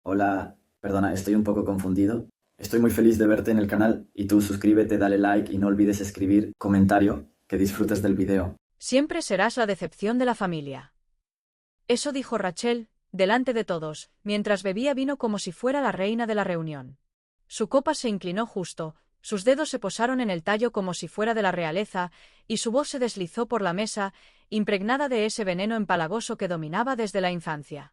Hola, perdona, estoy un poco confundido. Estoy muy feliz de verte en el canal y tú suscríbete, dale like y no olvides escribir comentario, que disfrutes del video. Siempre serás la decepción de la familia. Eso dijo Rachel, delante de todos, mientras bebía vino como si fuera la reina de la reunión. Su copa se inclinó justo, sus dedos se posaron en el tallo como si fuera de la realeza, y su voz se deslizó por la mesa, impregnada de ese veneno empalagoso que dominaba desde la infancia.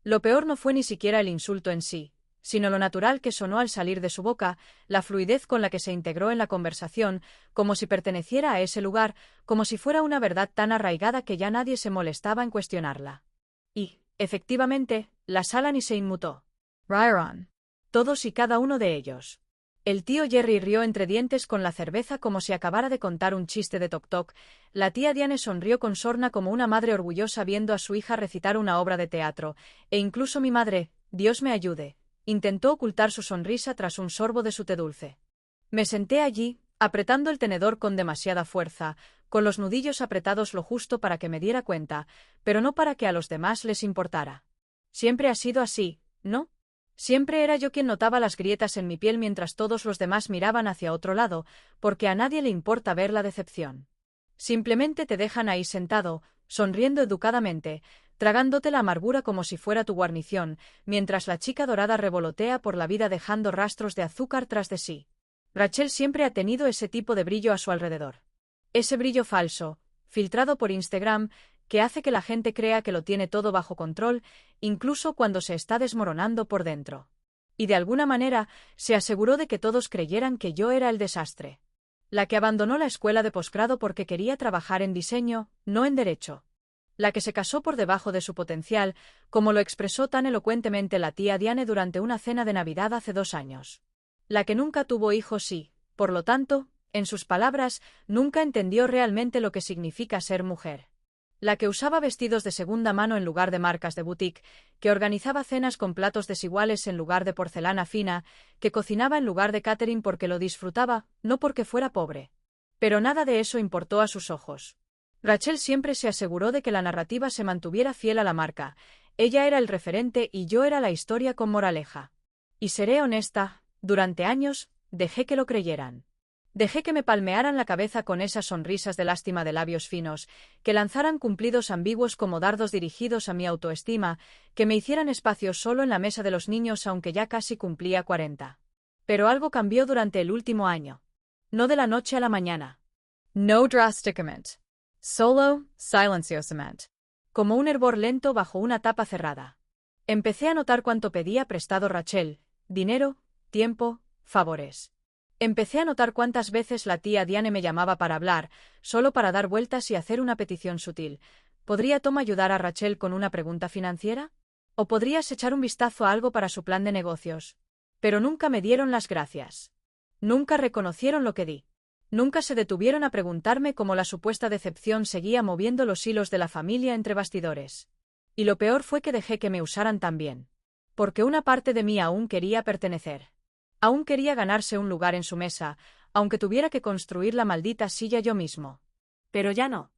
Lo peor no fue ni siquiera el insulto en sí, sino lo natural que sonó al salir de su boca, la fluidez con la que se integró en la conversación, como si perteneciera a ese lugar, como si fuera una verdad tan arraigada que ya nadie se molestaba en cuestionarla. Y, efectivamente, la sala ni se inmutó. Rieron. Todos y cada uno de ellos. El tío Jerry rió entre dientes con la cerveza como si acabara de contar un chiste de Toc-Toc. La tía Diane sonrió con sorna como una madre orgullosa viendo a su hija recitar una obra de teatro, e incluso mi madre, Dios me ayude, intentó ocultar su sonrisa tras un sorbo de su té dulce. Me senté allí, apretando el tenedor con demasiada fuerza, con los nudillos apretados lo justo para que me diera cuenta, pero no para que a los demás les importara. Siempre ha sido así, ¿no? Siempre era yo quien notaba las grietas en mi piel mientras todos los demás miraban hacia otro lado, porque a nadie le importa ver la decepción. Simplemente te dejan ahí sentado, sonriendo educadamente, tragándote la amargura como si fuera tu guarnición, mientras la chica dorada revolotea por la vida dejando rastros de azúcar tras de sí. Rachel siempre ha tenido ese tipo de brillo a su alrededor. Ese brillo falso, filtrado por Instagram, que hace que la gente crea que lo tiene todo bajo control, incluso cuando se está desmoronando por dentro. Y de alguna manera, se aseguró de que todos creyeran que yo era el desastre. La que abandonó la escuela de posgrado porque quería trabajar en diseño, no en derecho. La que se casó por debajo de su potencial, como lo expresó tan elocuentemente la tía Diane durante una cena de Navidad hace 2 años. La que nunca tuvo hijos y, por lo tanto, en sus palabras, nunca entendió realmente lo que significa ser mujer. La que usaba vestidos de segunda mano en lugar de marcas de boutique, que organizaba cenas con platos desiguales en lugar de porcelana fina, que cocinaba en lugar de catering porque lo disfrutaba, no porque fuera pobre. Pero nada de eso importó a sus ojos. Rachel siempre se aseguró de que la narrativa se mantuviera fiel a la marca. Ella era el referente y yo era la historia con moraleja. Y seré honesta, durante años, dejé que lo creyeran. Dejé que me palmearan la cabeza con esas sonrisas de lástima de labios finos, que lanzaran cumplidos ambiguos como dardos dirigidos a mi autoestima, que me hicieran espacio solo en la mesa de los niños aunque ya casi cumplía 40. Pero algo cambió durante el último año. No de la noche a la mañana. No drasticamente. Solo, silenciosamente. Como un hervor lento bajo una tapa cerrada. Empecé a notar cuánto pedía prestado Rachel: dinero, tiempo, favores. Empecé a notar cuántas veces la tía Diane me llamaba para hablar, solo para dar vueltas y hacer una petición sutil. ¿Podría Tom ayudar a Rachel con una pregunta financiera? ¿O podrías echar un vistazo a algo para su plan de negocios? Pero nunca me dieron las gracias. Nunca reconocieron lo que di. Nunca se detuvieron a preguntarme cómo la supuesta decepción seguía moviendo los hilos de la familia entre bastidores. Y lo peor fue que dejé que me usaran también. Porque una parte de mí aún quería pertenecer. Aún quería ganarse un lugar en su mesa, aunque tuviera que construir la maldita silla yo mismo. Pero ya no.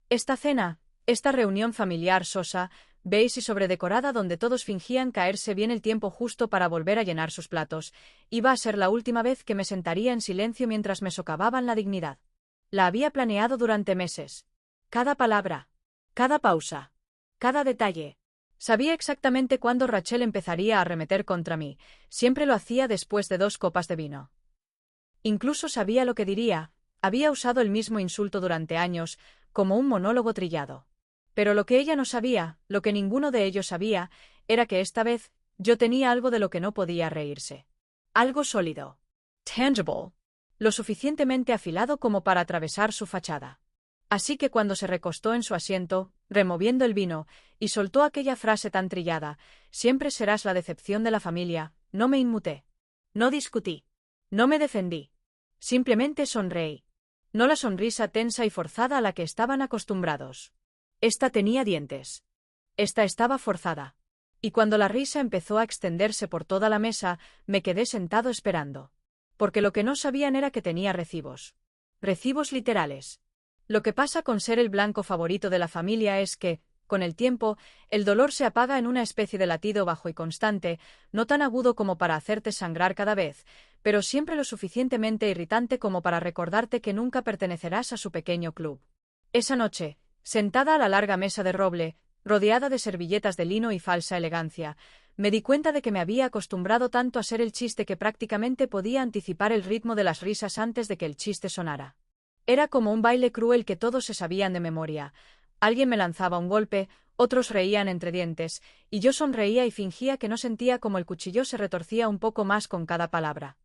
Esta cena, esta reunión familiar sosa, beige y sobredecorada donde todos fingían caerse bien el tiempo justo para volver a llenar sus platos, iba a ser la última vez que me sentaría en silencio mientras me socavaban la dignidad. La había planeado durante meses. Cada palabra, cada pausa, cada detalle. Sabía exactamente cuándo Rachel empezaría a arremeter contra mí, siempre lo hacía después de 2 copas de vino. Incluso sabía lo que diría, había usado el mismo insulto durante años, como un monólogo trillado. Pero lo que ella no sabía, lo que ninguno de ellos sabía, era que esta vez, yo tenía algo de lo que no podía reírse. Algo sólido. Tangible. Lo suficientemente afilado como para atravesar su fachada. Así que cuando se recostó en su asiento, removiendo el vino, y soltó aquella frase tan trillada: siempre serás la decepción de la familia, no me inmuté. No discutí. No me defendí. Simplemente sonreí. No la sonrisa tensa y forzada a la que estaban acostumbrados. Esta tenía dientes. Esta estaba forzada. Y cuando la risa empezó a extenderse por toda la mesa, me quedé sentado esperando. Porque lo que no sabían era que tenía recibos. Recibos literales. Lo que pasa con ser el blanco favorito de la familia es que, Con el tiempo, el dolor se apaga en una especie de latido bajo y constante, no tan agudo como para hacerte sangrar cada vez, pero siempre lo suficientemente irritante como para recordarte que nunca pertenecerás a su pequeño club. Esa noche, sentada a la larga mesa de roble, rodeada de servilletas de lino y falsa elegancia, me di cuenta de que me había acostumbrado tanto a ser el chiste que prácticamente podía anticipar el ritmo de las risas antes de que el chiste sonara. Era como un baile cruel que todos se sabían de memoria. Alguien me lanzaba un golpe, otros reían entre dientes, y yo sonreía y fingía que no sentía como el cuchillo se retorcía un poco más con cada palabra.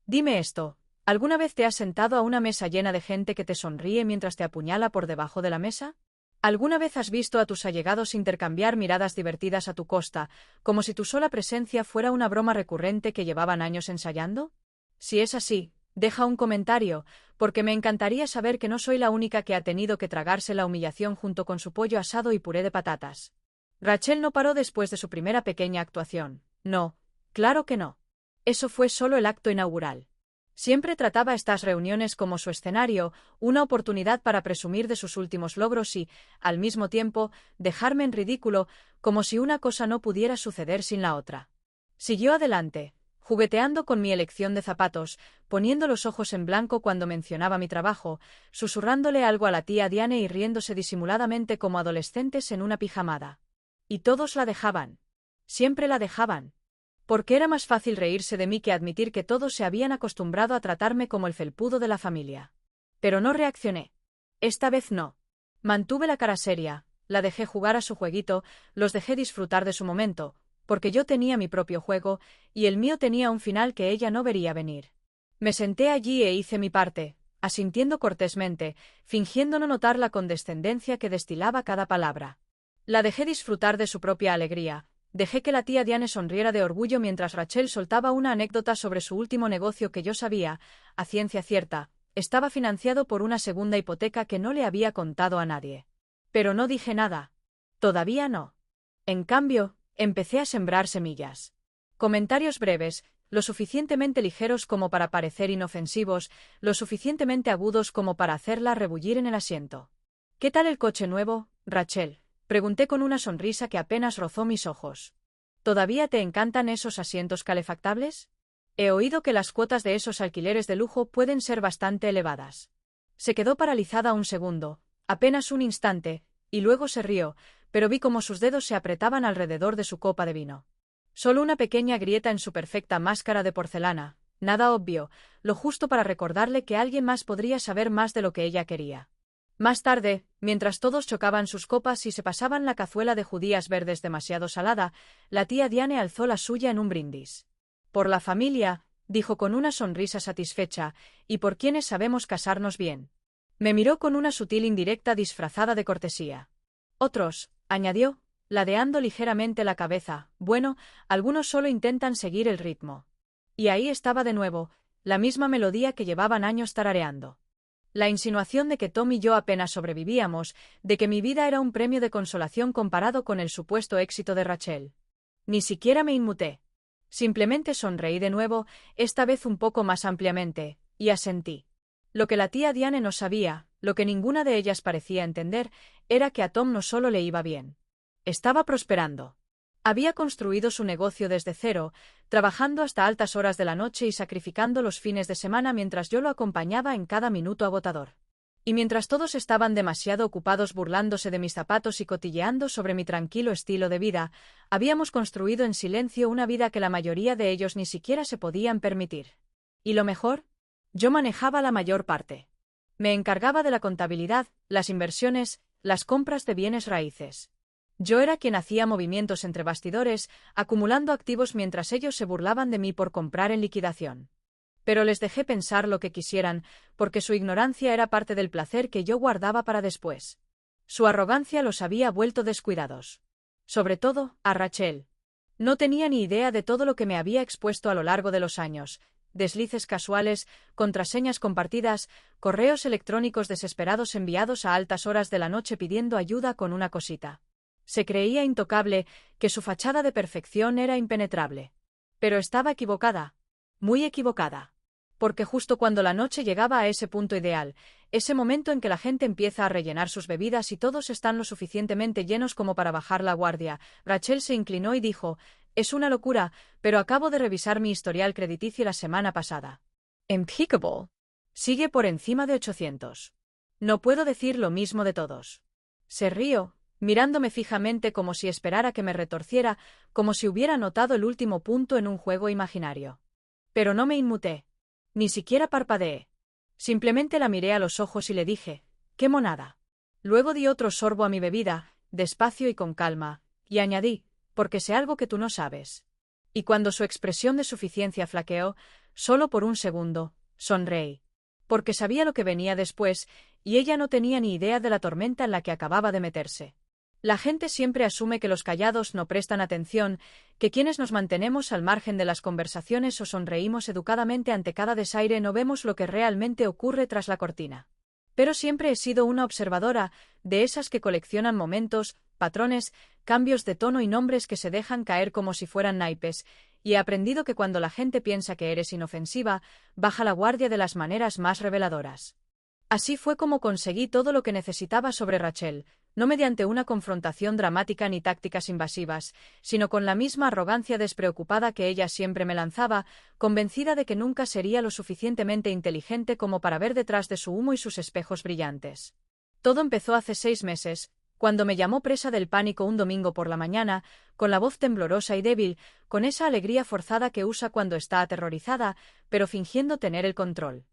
Dime esto, ¿alguna vez te has sentado a una mesa llena de gente que te sonríe mientras te apuñala por debajo de la mesa? ¿Alguna vez has visto a tus allegados intercambiar miradas divertidas a tu costa, como si tu sola presencia fuera una broma recurrente que llevaban años ensayando? Si es así, deja un comentario, porque me encantaría saber que no soy la única que ha tenido que tragarse la humillación junto con su pollo asado y puré de patatas. Rachel no paró después de su primera pequeña actuación. No, claro que no. Eso fue solo el acto inaugural. Siempre trataba estas reuniones como su escenario, una oportunidad para presumir de sus últimos logros y, al mismo tiempo, dejarme en ridículo, como si una cosa no pudiera suceder sin la otra. Siguió adelante, jugueteando con mi elección de zapatos, poniendo los ojos en blanco cuando mencionaba mi trabajo, susurrándole algo a la tía Diane y riéndose disimuladamente como adolescentes en una pijamada. Y todos la dejaban. Siempre la dejaban. Porque era más fácil reírse de mí que admitir que todos se habían acostumbrado a tratarme como el felpudo de la familia. Pero no reaccioné. Esta vez no. Mantuve la cara seria, la dejé jugar a su jueguito, los dejé disfrutar de su momento, porque yo tenía mi propio juego, y el mío tenía un final que ella no vería venir. Me senté allí e hice mi parte, asintiendo cortésmente, fingiendo no notar la condescendencia que destilaba cada palabra. La dejé disfrutar de su propia alegría. Dejé que la tía Diane sonriera de orgullo mientras Rachel soltaba una anécdota sobre su último negocio que yo sabía, a ciencia cierta, estaba financiado por una segunda hipoteca que no le había contado a nadie. Pero no dije nada. Todavía no. En cambio, empecé a sembrar semillas. Comentarios breves, lo suficientemente ligeros como para parecer inofensivos, lo suficientemente agudos como para hacerla rebullir en el asiento. ¿Qué tal el coche nuevo, Rachel? Pregunté con una sonrisa que apenas rozó mis ojos. ¿Todavía te encantan esos asientos calefactables? He oído que las cuotas de esos alquileres de lujo pueden ser bastante elevadas. Se quedó paralizada un segundo, apenas un instante, y luego se rió, pero vi cómo sus dedos se apretaban alrededor de su copa de vino. Solo una pequeña grieta en su perfecta máscara de porcelana, nada obvio, lo justo para recordarle que alguien más podría saber más de lo que ella quería. Más tarde, mientras todos chocaban sus copas y se pasaban la cazuela de judías verdes demasiado salada, la tía Diane alzó la suya en un brindis. Por la familia, dijo con una sonrisa satisfecha, y por quienes sabemos casarnos bien. Me miró con una sutil indirecta disfrazada de cortesía. Otros, añadió, ladeando ligeramente la cabeza, bueno, algunos solo intentan seguir el ritmo. Y ahí estaba de nuevo, la misma melodía que llevaban años tarareando. La insinuación de que Tom y yo apenas sobrevivíamos, de que mi vida era un premio de consolación comparado con el supuesto éxito de Rachel. Ni siquiera me inmuté. Simplemente sonreí de nuevo, esta vez un poco más ampliamente, y asentí. Lo que la tía Diane no sabía, lo que ninguna de ellas parecía entender, era que a Tom no solo le iba bien. Estaba prosperando. Había construido su negocio desde cero, trabajando hasta altas horas de la noche y sacrificando los fines de semana mientras yo lo acompañaba en cada minuto agotador. Y mientras todos estaban demasiado ocupados burlándose de mis zapatos y cotilleando sobre mi tranquilo estilo de vida, habíamos construido en silencio una vida que la mayoría de ellos ni siquiera se podían permitir. ¿Y lo mejor? Yo manejaba la mayor parte. Me encargaba de la contabilidad, las inversiones, las compras de bienes raíces. Yo era quien hacía movimientos entre bastidores, acumulando activos mientras ellos se burlaban de mí por comprar en liquidación. Pero les dejé pensar lo que quisieran, porque su ignorancia era parte del placer que yo guardaba para después. Su arrogancia los había vuelto descuidados. Sobre todo, a Rachel. No tenía ni idea de todo lo que me había expuesto a lo largo de los años. Deslices casuales, contraseñas compartidas, correos electrónicos desesperados enviados a altas horas de la noche pidiendo ayuda con una cosita. Se creía intocable, que su fachada de perfección era impenetrable. Pero estaba equivocada. Muy equivocada. Porque justo cuando la noche llegaba a ese punto ideal, Ese momento en que la gente empieza a rellenar sus bebidas y todos están lo suficientemente llenos como para bajar la guardia. Rachel se inclinó y dijo: «Es una locura, pero acabo de revisar mi historial crediticio la semana pasada. Impeccable. Sigue por encima de 800. No puedo decir lo mismo de todos». Se rió, mirándome fijamente como si esperara que me retorciera, como si hubiera notado el último punto en un juego imaginario. Pero no me inmuté. Ni siquiera parpadeé. Simplemente la miré a los ojos y le dije: «¡Qué monada!». Luego di otro sorbo a mi bebida, despacio y con calma, y añadí: «Porque sé algo que tú no sabes». Y cuando su expresión de suficiencia flaqueó, solo por un segundo, sonreí. Porque sabía lo que venía después, y ella no tenía ni idea de la tormenta en la que acababa de meterse. La gente siempre asume que los callados no prestan atención, que quienes nos mantenemos al margen de las conversaciones o sonreímos educadamente ante cada desaire no vemos lo que realmente ocurre tras la cortina. Pero siempre he sido una observadora, de esas que coleccionan momentos, patrones, cambios de tono y nombres que se dejan caer como si fueran naipes, y he aprendido que cuando la gente piensa que eres inofensiva, baja la guardia de las maneras más reveladoras. Así fue como conseguí todo lo que necesitaba sobre Rachel, no mediante una confrontación dramática ni tácticas invasivas, sino con la misma arrogancia despreocupada que ella siempre me lanzaba, convencida de que nunca sería lo suficientemente inteligente como para ver detrás de su humo y sus espejos brillantes. Todo empezó hace 6 meses, cuando me llamó presa del pánico un domingo por la mañana, con la voz temblorosa y débil, con esa alegría forzada que usa cuando está aterrorizada, pero fingiendo tener el control.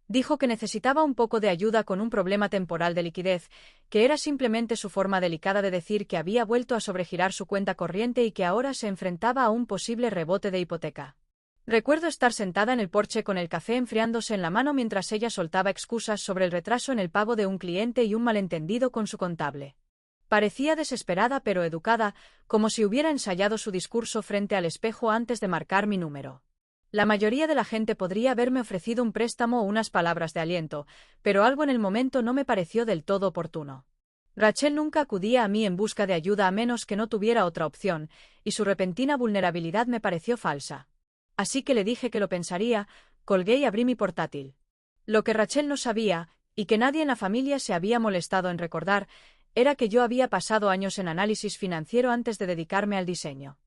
Dijo que necesitaba un poco de ayuda con un problema temporal de liquidez, que era simplemente su forma delicada de decir que había vuelto a sobregirar su cuenta corriente y que ahora se enfrentaba a un posible rebote de hipoteca. Recuerdo estar sentada en el porche con el café enfriándose en la mano mientras ella soltaba excusas sobre el retraso en el pago de un cliente y un malentendido con su contable. Parecía desesperada pero educada, como si hubiera ensayado su discurso frente al espejo antes de marcar mi número. La mayoría de la gente podría haberme ofrecido un préstamo o unas palabras de aliento, pero algo en el momento no me pareció del todo oportuno. Rachel nunca acudía a mí en busca de ayuda a menos que no tuviera otra opción, y su repentina vulnerabilidad me pareció falsa. Así que le dije que lo pensaría, colgué y abrí mi portátil. Lo que Rachel no sabía, y que nadie en la familia se había molestado en recordar, era que yo había pasado años en análisis financiero antes de dedicarme al diseño.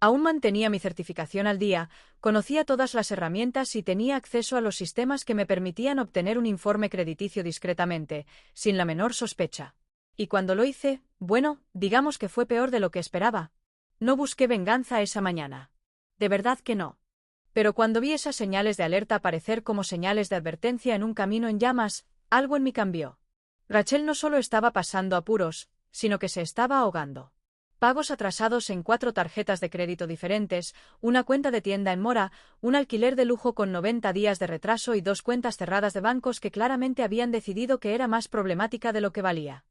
Aún mantenía mi certificación al día, conocía todas las herramientas y tenía acceso a los sistemas que me permitían obtener un informe crediticio discretamente, sin la menor sospecha. Y cuando lo hice, bueno, digamos que fue peor de lo que esperaba. No busqué venganza esa mañana. De verdad que no. Pero cuando vi esas señales de alerta aparecer como señales de advertencia en un camino en llamas, algo en mí cambió. Rachel no solo estaba pasando apuros, sino que se estaba ahogando. Pagos atrasados en 4 tarjetas de crédito diferentes, una cuenta de tienda en mora, un alquiler de lujo con 90 días de retraso y 2 cuentas cerradas de bancos que claramente habían decidido que era más problemática de lo que valía.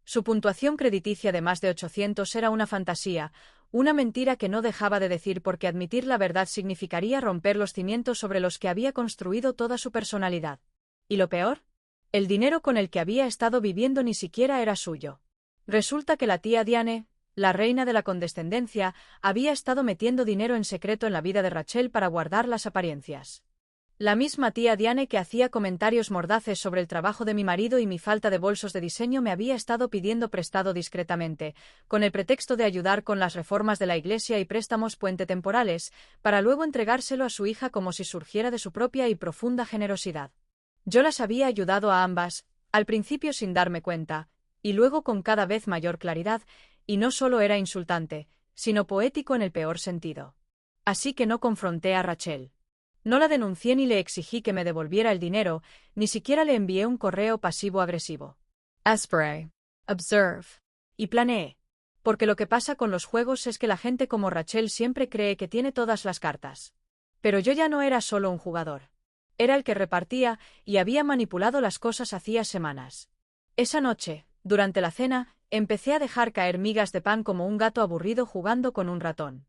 Su puntuación crediticia de más de 800 era una fantasía, una mentira que no dejaba de decir porque admitir la verdad significaría romper los cimientos sobre los que había construido toda su personalidad. ¿Y lo peor? El dinero con el que había estado viviendo ni siquiera era suyo. Resulta que la tía Diane, la reina de la condescendencia, había estado metiendo dinero en secreto en la vida de Rachel para guardar las apariencias. La misma tía Diane que hacía comentarios mordaces sobre el trabajo de mi marido y mi falta de bolsos de diseño me había estado pidiendo prestado discretamente, con el pretexto de ayudar con las reformas de la iglesia y préstamos puente temporales, para luego entregárselo a su hija como si surgiera de su propia y profunda generosidad. Yo las había ayudado a ambas, al principio sin darme cuenta, y luego con cada vez mayor claridad, y no solo era insultante, sino poético en el peor sentido. Así que no confronté a Rachel. No la denuncié ni le exigí que me devolviera el dinero, ni siquiera le envié un correo pasivo-agresivo. Esperé, observe, y planeé. Porque lo que pasa con los juegos es que la gente como Rachel siempre cree que tiene todas las cartas. Pero yo ya no era solo un jugador. Era el que repartía y había manipulado las cosas hacía semanas. Esa noche, durante la cena, empecé a dejar caer migas de pan como un gato aburrido jugando con un ratón.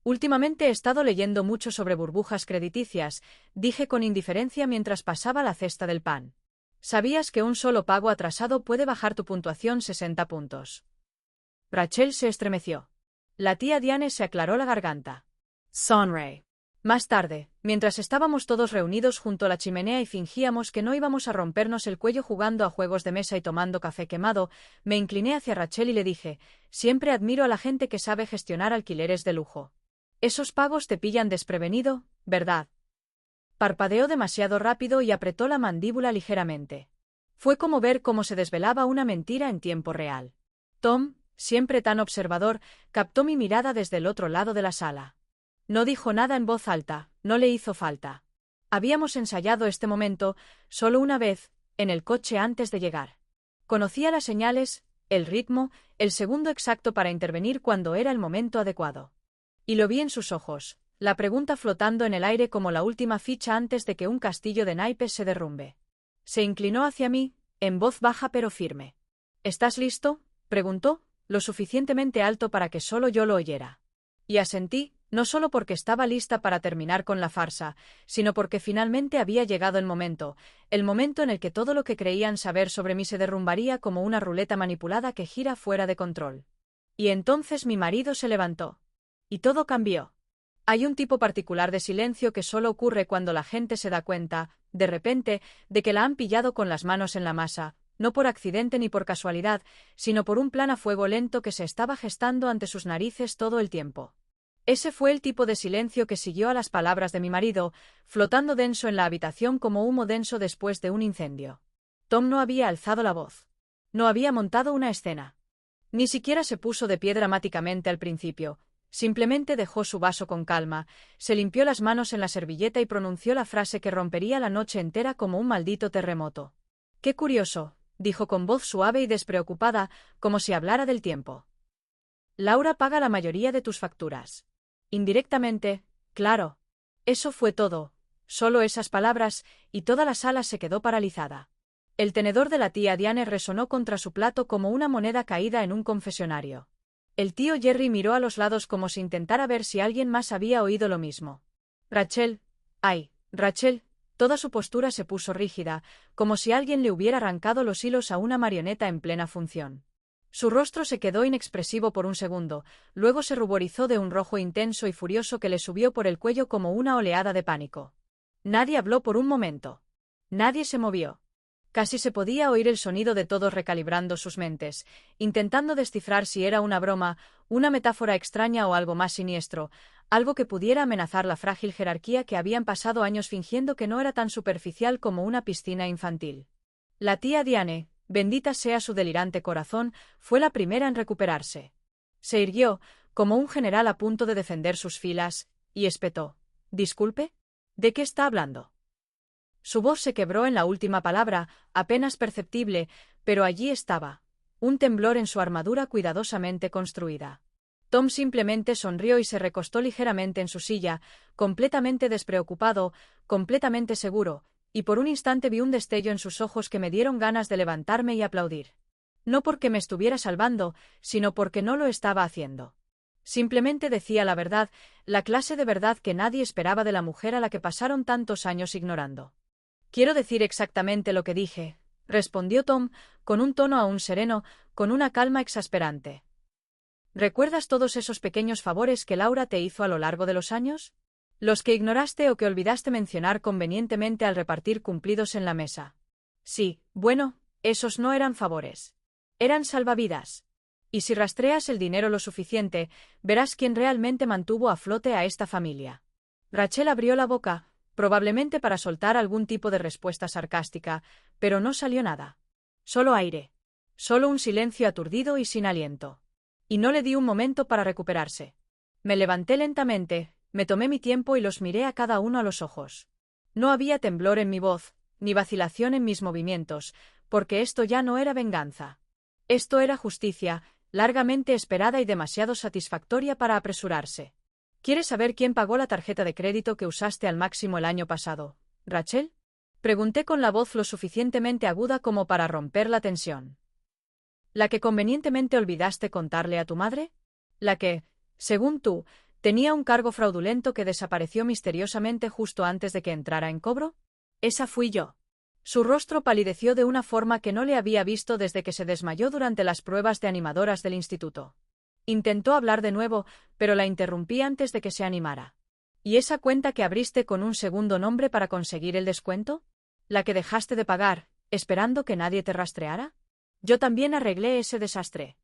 Últimamente he estado leyendo mucho sobre burbujas crediticias, dije con indiferencia mientras pasaba la cesta del pan. ¿Sabías que un solo pago atrasado puede bajar tu puntuación 60 puntos? Rachel se estremeció. La tía Diane se aclaró la garganta. Sonreí. Más tarde, mientras estábamos todos reunidos junto a la chimenea y fingíamos que no íbamos a rompernos el cuello jugando a juegos de mesa y tomando café quemado, me incliné hacia Rachel y le dije: siempre admiro a la gente que sabe gestionar alquileres de lujo. Esos pagos te pillan desprevenido, ¿verdad? Parpadeó demasiado rápido y apretó la mandíbula ligeramente. Fue como ver cómo se desvelaba una mentira en tiempo real. Tom, siempre tan observador, captó mi mirada desde el otro lado de la sala. No dijo nada en voz alta, no le hizo falta. Habíamos ensayado este momento solo una vez, en el coche antes de llegar. Conocía las señales, el ritmo, el segundo exacto para intervenir cuando era el momento adecuado. Y lo vi en sus ojos, la pregunta flotando en el aire como la última ficha antes de que un castillo de naipes se derrumbe. Se inclinó hacia mí, en voz baja pero firme. ¿Estás listo?, preguntó, lo suficientemente alto para que solo yo lo oyera. Y asentí, no solo porque estaba lista para terminar con la farsa, sino porque finalmente había llegado el momento en el que todo lo que creían saber sobre mí se derrumbaría como una ruleta manipulada que gira fuera de control. Y entonces mi marido se levantó. Y todo cambió. Hay un tipo particular de silencio que solo ocurre cuando la gente se da cuenta, de repente, de que la han pillado con las manos en la masa, no por accidente ni por casualidad, sino por un plan a fuego lento que se estaba gestando ante sus narices todo el tiempo. Ese fue el tipo de silencio que siguió a las palabras de mi marido, flotando denso en la habitación como humo denso después de un incendio. Tom no había alzado la voz. No había montado una escena. Ni siquiera se puso de pie dramáticamente al principio. Simplemente dejó su vaso con calma, se limpió las manos en la servilleta y pronunció la frase que rompería la noche entera como un maldito terremoto. «Qué curioso», dijo con voz suave y despreocupada, como si hablara del tiempo. «Laura paga la mayoría de tus facturas». Indirectamente, claro. Eso fue todo, solo esas palabras, y toda la sala se quedó paralizada. El tenedor de la tía Diane resonó contra su plato como una moneda caída en un confesionario. El tío Jerry miró a los lados como si intentara ver si alguien más había oído lo mismo. Rachel, Rachel, toda su postura se puso rígida, como si alguien le hubiera arrancado los hilos a una marioneta en plena función. Su rostro se quedó inexpresivo por un segundo, luego se ruborizó de un rojo intenso y furioso que le subió por el cuello como una oleada de pánico. Nadie habló por un momento. Nadie se movió. Casi se podía oír el sonido de todos recalibrando sus mentes, intentando descifrar si era una broma, una metáfora extraña o algo más siniestro, algo que pudiera amenazar la frágil jerarquía que habían pasado años fingiendo que no era tan superficial como una piscina infantil. La tía Diane, bendita sea su delirante corazón, fue la primera en recuperarse. Se irguió, como un general a punto de defender sus filas, y espetó: «¿Disculpe? ¿De qué está hablando?» Su voz se quebró en la última palabra, apenas perceptible, pero allí estaba, un temblor en su armadura cuidadosamente construida. Tom simplemente sonrió y se recostó ligeramente en su silla, completamente despreocupado, completamente seguro, y por un instante vi un destello en sus ojos que me dieron ganas de levantarme y aplaudir. No porque me estuviera salvando, sino porque no lo estaba haciendo. Simplemente decía la verdad, la clase de verdad que nadie esperaba de la mujer a la que pasaron tantos años ignorando. «Quiero decir exactamente lo que dije», respondió Tom, con un tono aún sereno, con una calma exasperante. «¿Recuerdas todos esos pequeños favores que Laura te hizo a lo largo de los años? Los que ignoraste o que olvidaste mencionar convenientemente al repartir cumplidos en la mesa. Sí, bueno, esos no eran favores. Eran salvavidas. Y si rastreas el dinero lo suficiente, verás quién realmente mantuvo a flote a esta familia». Rachel abrió la boca, probablemente para soltar algún tipo de respuesta sarcástica, pero no salió nada. Solo aire. Solo un silencio aturdido y sin aliento. Y no le di un momento para recuperarse. Me levanté lentamente, me tomé mi tiempo y los miré a cada uno a los ojos. No había temblor en mi voz, ni vacilación en mis movimientos, porque esto ya no era venganza. Esto era justicia, largamente esperada y demasiado satisfactoria para apresurarse. ¿Quieres saber quién pagó la tarjeta de crédito que usaste al máximo el año pasado, Rachel? Pregunté con la voz lo suficientemente aguda como para romper la tensión. ¿La que convenientemente olvidaste contarle a tu madre? ¿La que, según tú, tenía un cargo fraudulento que desapareció misteriosamente justo antes de que entrara en cobro? Esa fui yo. Su rostro palideció de una forma que no le había visto desde que se desmayó durante las pruebas de animadoras del instituto. Intentó hablar de nuevo, pero la interrumpí antes de que se animara. ¿Y esa cuenta que abriste con un segundo nombre para conseguir el descuento? ¿La que dejaste de pagar, esperando que nadie te rastreara? Yo también arreglé ese desastre.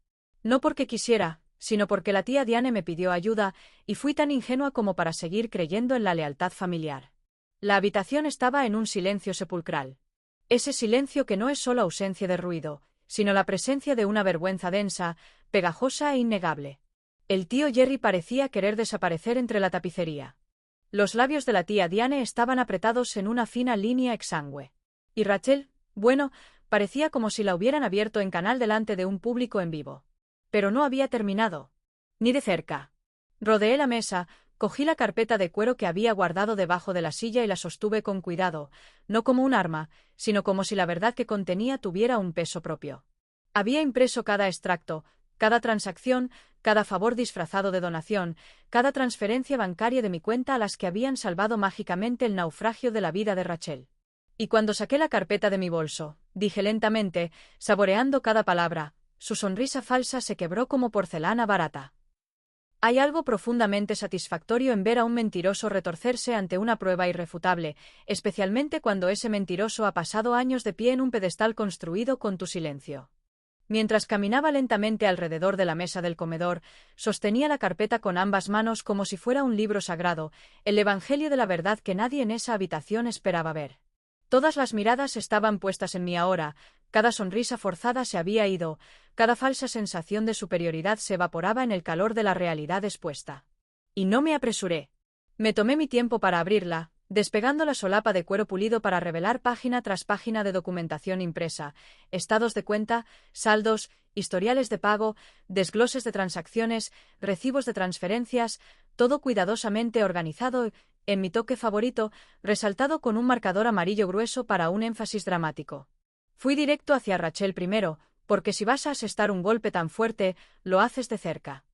No porque quisiera, sino porque la tía Diane me pidió ayuda, y fui tan ingenua como para seguir creyendo en la lealtad familiar. La habitación estaba en un silencio sepulcral. Ese silencio que no es solo ausencia de ruido, sino la presencia de una vergüenza densa, pegajosa e innegable. El tío Jerry parecía querer desaparecer entre la tapicería. Los labios de la tía Diane estaban apretados en una fina línea exangüe. Y Rachel, bueno, parecía como si la hubieran abierto en canal delante de un público en vivo. Pero no había terminado. Ni de cerca. Rodeé la mesa, cogí la carpeta de cuero que había guardado debajo de la silla y la sostuve con cuidado, no como un arma, sino como si la verdad que contenía tuviera un peso propio. Había impreso cada extracto, cada transacción, cada favor disfrazado de donación, cada transferencia bancaria de mi cuenta a las que habían salvado mágicamente el naufragio de la vida de Rachel. Y cuando saqué la carpeta de mi bolso, dije lentamente, saboreando cada palabra, su sonrisa falsa se quebró como porcelana barata. Hay algo profundamente satisfactorio en ver a un mentiroso retorcerse ante una prueba irrefutable, especialmente cuando ese mentiroso ha pasado años de pie en un pedestal construido con tu silencio. Mientras caminaba lentamente alrededor de la mesa del comedor, sostenía la carpeta con ambas manos como si fuera un libro sagrado, el evangelio de la verdad que nadie en esa habitación esperaba ver. Todas las miradas estaban puestas en mí ahora, cada sonrisa forzada se había ido, cada falsa sensación de superioridad se evaporaba en el calor de la realidad expuesta. Y no me apresuré. Me tomé mi tiempo para abrirla, despegando la solapa de cuero pulido para revelar página tras página de documentación impresa, estados de cuenta, saldos, historiales de pago, desgloses de transacciones, recibos de transferencias, todo cuidadosamente organizado, en mi toque favorito, resaltado con un marcador amarillo grueso para un énfasis dramático. Fui directo hacia Rachel primero, porque si vas a asestar un golpe tan fuerte, lo haces de cerca.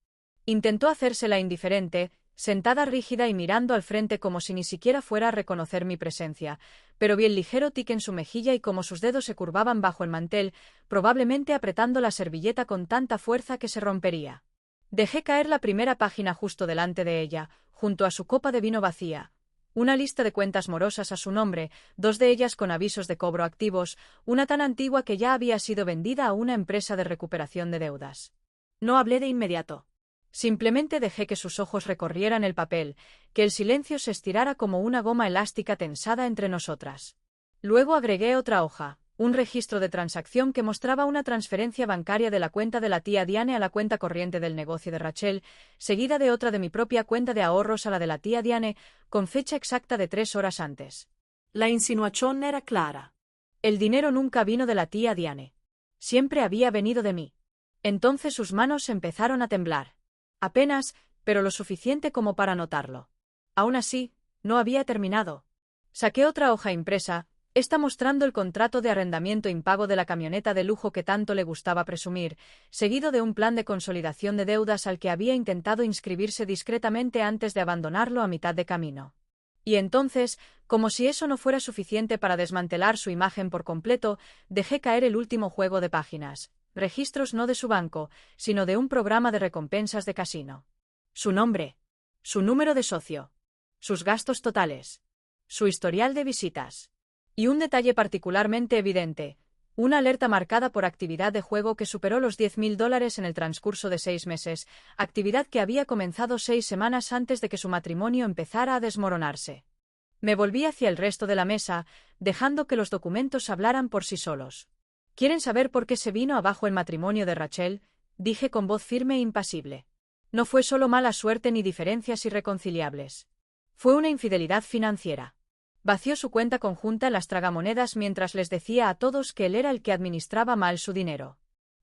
Intentó hacérsela indiferente, sentada rígida y mirando al frente como si ni siquiera fuera a reconocer mi presencia, pero vi el ligero tic en su mejilla y como sus dedos se curvaban bajo el mantel, probablemente apretando la servilleta con tanta fuerza que se rompería. Dejé caer la primera página justo delante de ella, junto a su copa de vino vacía. Una lista de cuentas morosas a su nombre, dos de ellas con avisos de cobro activos, una tan antigua que ya había sido vendida a una empresa de recuperación de deudas. No hablé de inmediato. Simplemente dejé que sus ojos recorrieran el papel, que el silencio se estirara como una goma elástica tensada entre nosotras. Luego agregué otra hoja, un registro de transacción que mostraba una transferencia bancaria de la cuenta de la tía Diane a la cuenta corriente del negocio de Rachel, seguida de otra de mi propia cuenta de ahorros a la de la tía Diane, con fecha exacta de 3 horas antes. La insinuación era clara. El dinero nunca vino de la tía Diane. Siempre había venido de mí. Entonces sus manos empezaron a temblar. Apenas, pero lo suficiente como para notarlo. Aún así, no había terminado. Saqué otra hoja impresa, esta mostrando el contrato de arrendamiento impago de la camioneta de lujo que tanto le gustaba presumir, seguido de un plan de consolidación de deudas al que había intentado inscribirse discretamente antes de abandonarlo a mitad de camino. Y entonces, como si eso no fuera suficiente para desmantelar su imagen por completo, dejé caer el último juego de páginas. Registros no de su banco, sino de un programa de recompensas de casino. Su nombre, su número de socio, sus gastos totales, su historial de visitas. Y un detalle particularmente evidente, una alerta marcada por actividad de juego que superó los $10.000 en el transcurso de 6 meses, actividad que había comenzado 6 semanas antes de que su matrimonio empezara a desmoronarse. Me volví hacia el resto de la mesa, dejando que los documentos hablaran por sí solos. ¿Quieren saber por qué se vino abajo el matrimonio de Rachel?, dije con voz firme e impasible. No fue solo mala suerte ni diferencias irreconciliables. Fue una infidelidad financiera. Vació su cuenta conjunta en las tragamonedas mientras les decía a todos que él era el que administraba mal su dinero.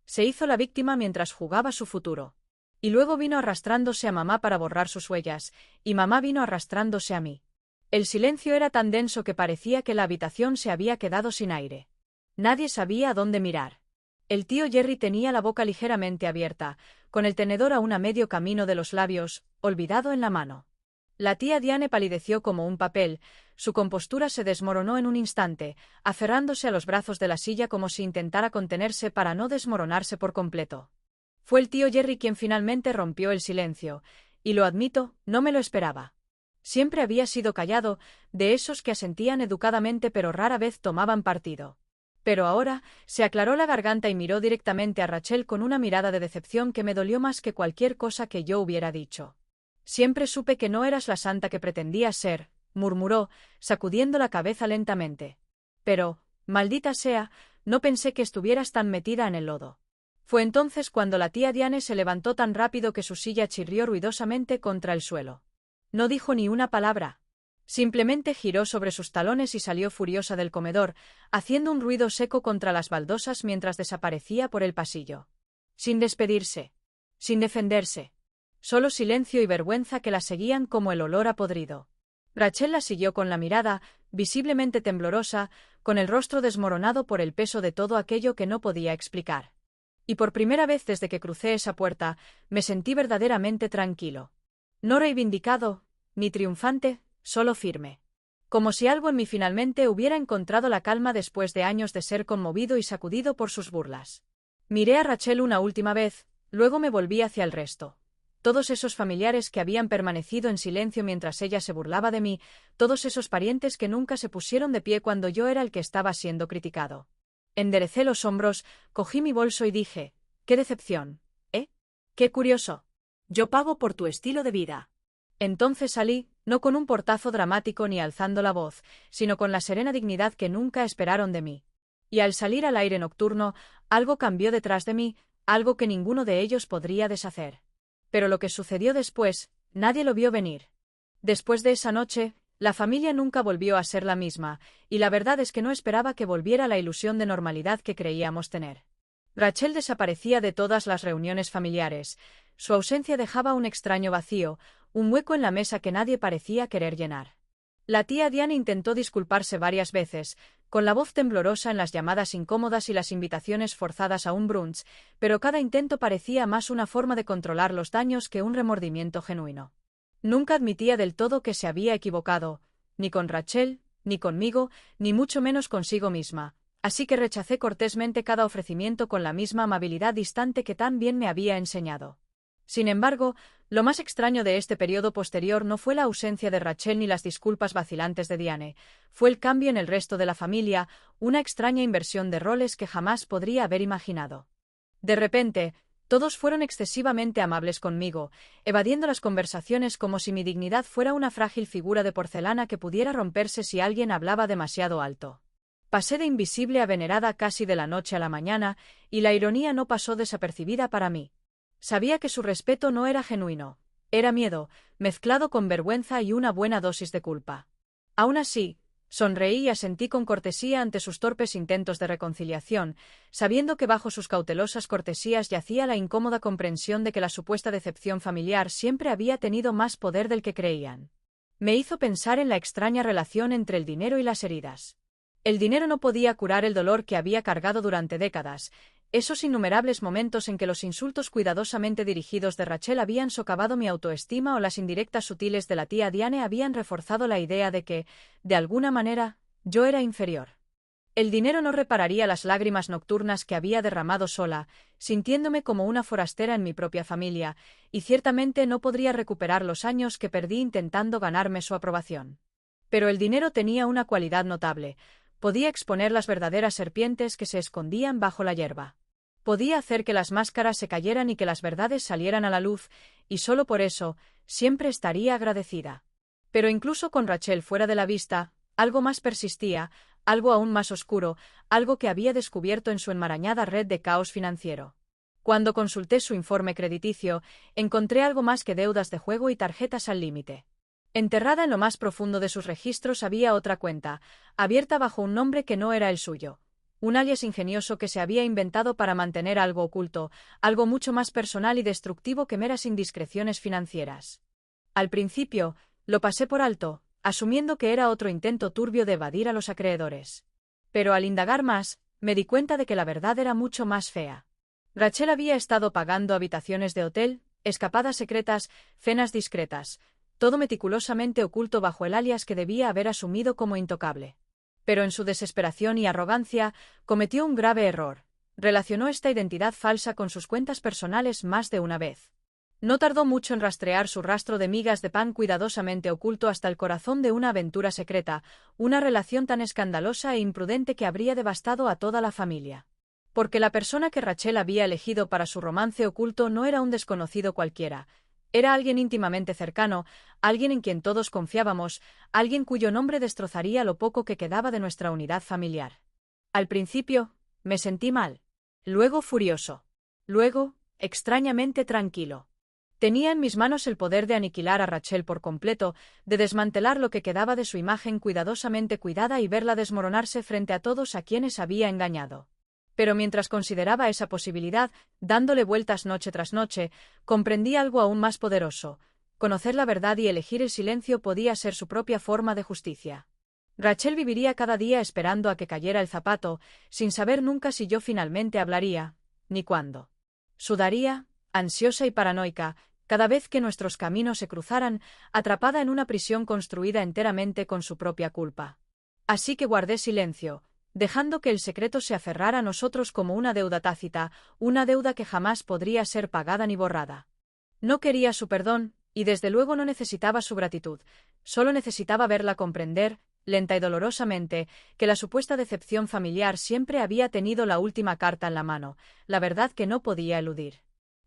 Se hizo la víctima mientras jugaba su futuro. Y luego vino arrastrándose a mamá para borrar sus huellas, y mamá vino arrastrándose a mí. El silencio era tan denso que parecía que la habitación se había quedado sin aire. Nadie sabía a dónde mirar. El tío Jerry tenía la boca ligeramente abierta, con el tenedor aún a medio camino de los labios, olvidado en la mano. La tía Diane palideció como un papel, su compostura se desmoronó en un instante, aferrándose a los brazos de la silla como si intentara contenerse para no desmoronarse por completo. Fue el tío Jerry quien finalmente rompió el silencio, y lo admito, no me lo esperaba. Siempre había sido callado, de esos que asentían educadamente pero rara vez tomaban partido. Pero ahora se aclaró la garganta y miró directamente a Rachel con una mirada de decepción que me dolió más que cualquier cosa que yo hubiera dicho. Siempre supe que no eras la santa que pretendías ser, murmuró, sacudiendo la cabeza lentamente. Pero, maldita sea, no pensé que estuvieras tan metida en el lodo. Fue entonces cuando la tía Diane se levantó tan rápido que su silla chirrió ruidosamente contra el suelo. No dijo ni una palabra. Simplemente giró sobre sus talones y salió furiosa del comedor, haciendo un ruido seco contra las baldosas mientras desaparecía por el pasillo. Sin despedirse. Sin defenderse. Solo silencio y vergüenza que la seguían como el olor a podrido. Rachel la siguió con la mirada, visiblemente temblorosa, con el rostro desmoronado por el peso de todo aquello que no podía explicar. Y por primera vez desde que crucé esa puerta, me sentí verdaderamente tranquilo. No reivindicado, ni triunfante, solo firme. Como si algo en mí finalmente hubiera encontrado la calma después de años de ser conmovido y sacudido por sus burlas. Miré a Rachel una última vez, luego me volví hacia el resto. Todos esos familiares que habían permanecido en silencio mientras ella se burlaba de mí, todos esos parientes que nunca se pusieron de pie cuando yo era el que estaba siendo criticado. Enderecé los hombros, cogí mi bolso y dije, «¡Qué decepción! ¿Eh? ¡Qué curioso! Yo pago por tu estilo de vida». Entonces salí, no con un portazo dramático ni alzando la voz, sino con la serena dignidad que nunca esperaron de mí. Y al salir al aire nocturno, algo cambió detrás de mí, algo que ninguno de ellos podría deshacer. Pero lo que sucedió después, nadie lo vio venir. Después de esa noche, la familia nunca volvió a ser la misma, y la verdad es que no esperaba que volviera la ilusión de normalidad que creíamos tener. Rachel desaparecía de todas las reuniones familiares. Su ausencia dejaba un extraño vacío, un hueco en la mesa que nadie parecía querer llenar. La tía Diane intentó disculparse varias veces, con la voz temblorosa en las llamadas incómodas y las invitaciones forzadas a un brunch, pero cada intento parecía más una forma de controlar los daños que un remordimiento genuino. Nunca admitía del todo que se había equivocado, ni con Rachel, ni conmigo, ni mucho menos consigo misma, así que rechacé cortésmente cada ofrecimiento con la misma amabilidad distante que tan bien me había enseñado. Sin embargo, lo más extraño de este periodo posterior no fue la ausencia de Rachel ni las disculpas vacilantes de Diane, fue el cambio en el resto de la familia, una extraña inversión de roles que jamás podría haber imaginado. De repente, todos fueron excesivamente amables conmigo, evadiendo las conversaciones como si mi dignidad fuera una frágil figura de porcelana que pudiera romperse si alguien hablaba demasiado alto. Pasé de invisible a venerada casi de la noche a la mañana, y la ironía no pasó desapercibida para mí. Sabía que su respeto no era genuino, era miedo, mezclado con vergüenza y una buena dosis de culpa. Aún así, sonreí y asentí con cortesía ante sus torpes intentos de reconciliación, sabiendo que bajo sus cautelosas cortesías yacía la incómoda comprensión de que la supuesta decepción familiar siempre había tenido más poder del que creían. Me hizo pensar en la extraña relación entre el dinero y las heridas. El dinero no podía curar el dolor que había cargado durante décadas, esos innumerables momentos en que los insultos cuidadosamente dirigidos de Rachel habían socavado mi autoestima o las indirectas sutiles de la tía Diane habían reforzado la idea de que, de alguna manera, yo era inferior. El dinero no repararía las lágrimas nocturnas que había derramado sola, sintiéndome como una forastera en mi propia familia, y ciertamente no podría recuperar los años que perdí intentando ganarme su aprobación. Pero el dinero tenía una cualidad notable: podía exponer las verdaderas serpientes que se escondían bajo la hierba. Podía hacer que las máscaras se cayeran y que las verdades salieran a la luz, y solo por eso, siempre estaría agradecida. Pero incluso con Rachel fuera de la vista, algo más persistía, algo aún más oscuro, algo que había descubierto en su enmarañada red de caos financiero. Cuando consulté su informe crediticio, encontré algo más que deudas de juego y tarjetas al límite. Enterrada en lo más profundo de sus registros había otra cuenta, abierta bajo un nombre que no era el suyo. Un alias ingenioso que se había inventado para mantener algo oculto, algo mucho más personal y destructivo que meras indiscreciones financieras. Al principio, lo pasé por alto, asumiendo que era otro intento turbio de evadir a los acreedores. Pero al indagar más, me di cuenta de que la verdad era mucho más fea. Rachel había estado pagando habitaciones de hotel, escapadas secretas, cenas discretas, todo meticulosamente oculto bajo el alias que debía haber asumido como intocable. Pero en su desesperación y arrogancia, cometió un grave error. Relacionó esta identidad falsa con sus cuentas personales más de una vez. No tardó mucho en rastrear su rastro de migas de pan cuidadosamente oculto hasta el corazón de una aventura secreta, una relación tan escandalosa e imprudente que habría devastado a toda la familia. Porque la persona que Rachel había elegido para su romance oculto no era un desconocido cualquiera. Era alguien íntimamente cercano, alguien en quien todos confiábamos, alguien cuyo nombre destrozaría lo poco que quedaba de nuestra unidad familiar. Al principio, me sentí mal. Luego furioso. Luego, extrañamente tranquilo. Tenía en mis manos el poder de aniquilar a Rachel por completo, de desmantelar lo que quedaba de su imagen cuidadosamente cuidada y verla desmoronarse frente a todos a quienes había engañado. Pero mientras consideraba esa posibilidad, dándole vueltas noche tras noche, comprendí algo aún más poderoso. Conocer la verdad y elegir el silencio podía ser su propia forma de justicia. Rachel viviría cada día esperando a que cayera el zapato, sin saber nunca si yo finalmente hablaría, ni cuándo. Sudaría, ansiosa y paranoica, cada vez que nuestros caminos se cruzaran, atrapada en una prisión construida enteramente con su propia culpa. Así que guardé silencio, dejando que el secreto se aferrara a nosotros como una deuda tácita, una deuda que jamás podría ser pagada ni borrada. No quería su perdón, y desde luego no necesitaba su gratitud, solo necesitaba verla comprender, lenta y dolorosamente, que la supuesta decepción familiar siempre había tenido la última carta en la mano, la verdad que no podía eludir.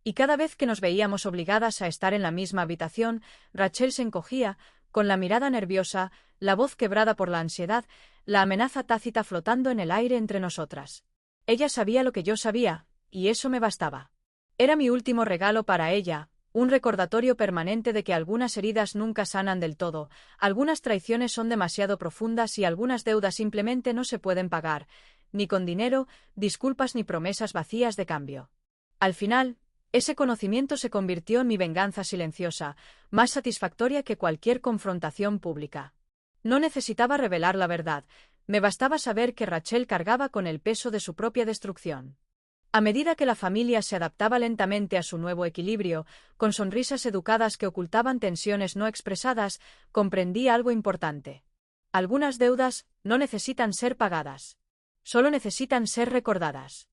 Y cada vez que nos veíamos obligadas a estar en la misma habitación, Rachel se encogía, con la mirada nerviosa, la voz quebrada por la ansiedad, la amenaza tácita flotando en el aire entre nosotras. Ella sabía lo que yo sabía, y eso me bastaba. Era mi último regalo para ella, un recordatorio permanente de que algunas heridas nunca sanan del todo, algunas traiciones son demasiado profundas y algunas deudas simplemente no se pueden pagar, ni con dinero, disculpas ni promesas vacías de cambio. Al final, ese conocimiento se convirtió en mi venganza silenciosa, más satisfactoria que cualquier confrontación pública. No necesitaba revelar la verdad, me bastaba saber que Rachel cargaba con el peso de su propia destrucción. A medida que la familia se adaptaba lentamente a su nuevo equilibrio, con sonrisas educadas que ocultaban tensiones no expresadas, comprendí algo importante. Algunas deudas no necesitan ser pagadas. Solo necesitan ser recordadas.